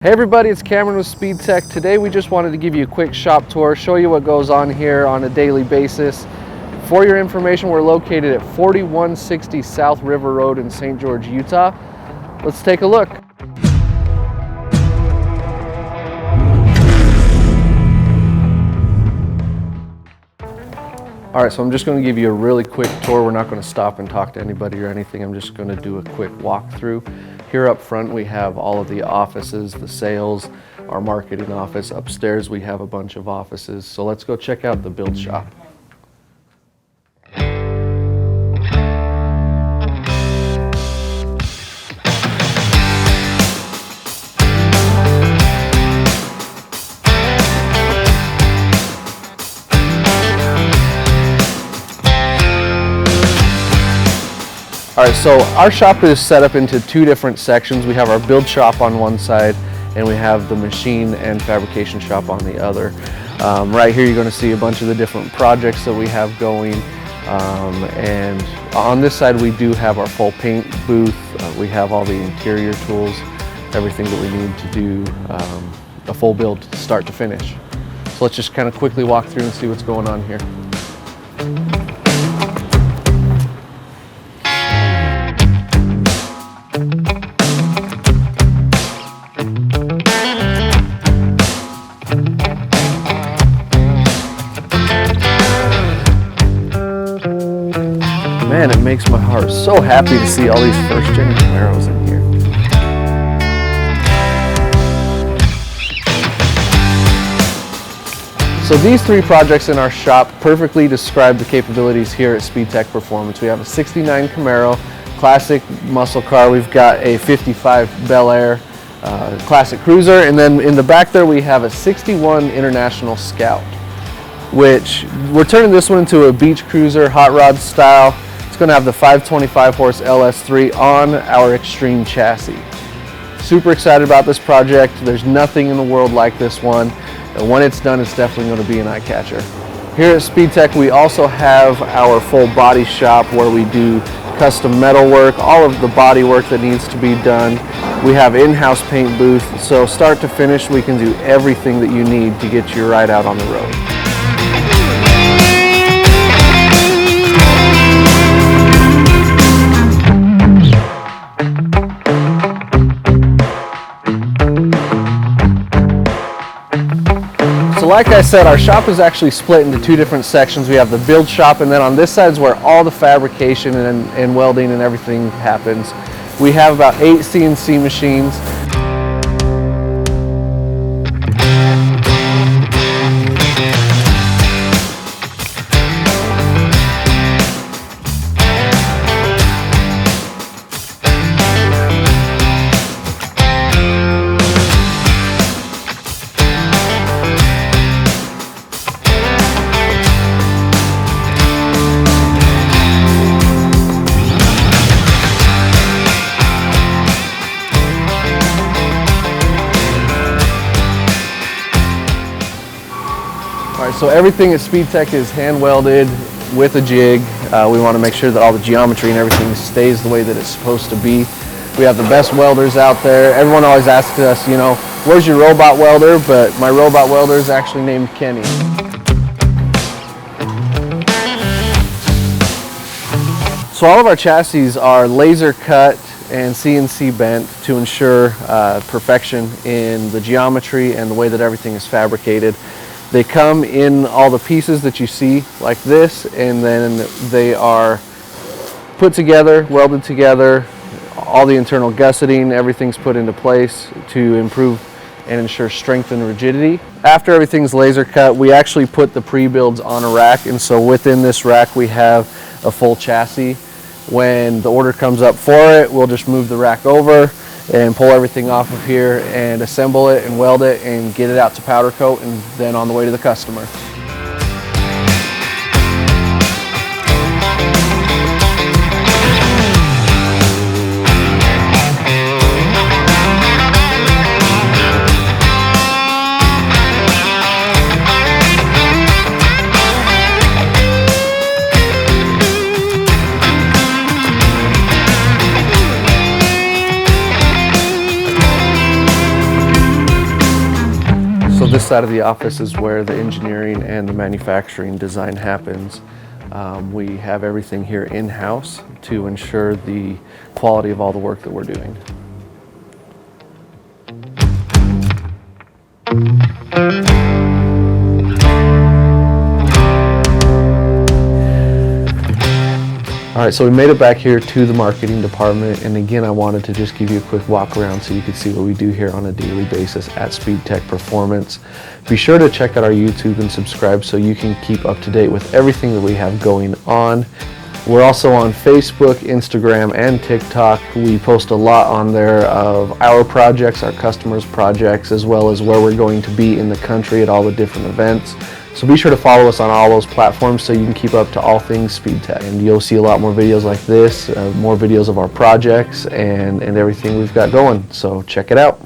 Hey everybody, it's Cameron with Speedtech. Today we just wanted to give you a quick shop tour, show you what goes on here on a daily basis. For your information, we're located at 4160 South River Road in St. George, Utah. Let's take a look. Alright, so I'm just going to give you a really quick tour. We're not going to stop and talk to anybody or anything. I'm just going to do a quick walkthrough. Here up front we have all of the offices, the sales, our marketing office. Upstairs we have a bunch of offices. So let's go check out the build shop. All right, so our shop is set up into two different sections. We have our build shop on one side and we have the machine and fabrication shop on the other. Right here you're going to see a bunch of the different projects that we have going. And on this side we do have our full paint booth. We have all the interior tools, everything that we need to do a full build start to finish. So let's just kind of quickly walk through and see what's going on here. Man, it makes my heart so happy to see all these first-gen Camaros in here. So these three projects in our shop perfectly describe the capabilities here at Speedtech Performance. We have a 69 Camaro, classic muscle car. We've got a 55 Bel Air classic cruiser, and then in the back there we have a 61 International Scout, which we're turning this one into a beach cruiser, hot rod style. Going to have the 525 horse LS3 on our Extreme chassis. Super excited about this project. There's nothing in the world like this one, and when it's done it's definitely going to be an eye catcher. Here at Speedtech we also have our full body shop where we do custom metal work, all of the body work that needs to be done. We have in-house paint booth, so start to finish we can do everything that you need to get your ride out on the road. Like I said, our shop is actually split into two different sections. We have the build shop, and then on this side is where all the fabrication and welding and everything happens. We have about 8 CNC machines. So everything at Speedtech is hand welded with a jig. We want to make sure that all the geometry and everything stays the way that it's supposed to be. We have the best welders out there. Everyone always asks us, you know, where's your robot welder? But my robot welder is actually named Kenny. So all of our chassis are laser cut and CNC bent to ensure perfection in the geometry and the way that everything is fabricated. They come in all the pieces that you see like this, and then they are put together, welded together, all the internal gusseting, everything's put into place to improve and ensure strength and rigidity. After everything's laser cut, we actually put the pre-builds on a rack, and so within this rack we have a full chassis. When the order comes up for it, we'll just move the rack over and pull everything off of here and assemble it and weld it and get it out to powder coat, and then on the way to the customer. this side of the office is where the engineering and the manufacturing design happens. We have everything here in-house to ensure the quality of all the work that we're doing. All right, so we made it back here to the marketing department, and again, I wanted to just give you a quick walk around so you can see what we do here on a daily basis at Speedtech Performance. Be sure to check out our YouTube and subscribe so you can keep up to date with everything that we have going on. We're also on Facebook, Instagram, and TikTok. We post a lot on there of our projects, our customers' projects, as well as where we're going to be in the country at all the different events. So be sure to follow us on all those platforms so you can keep up to all things Speedtech. And you'll see a lot more videos like this, more videos of our projects and everything we've got going. So check it out.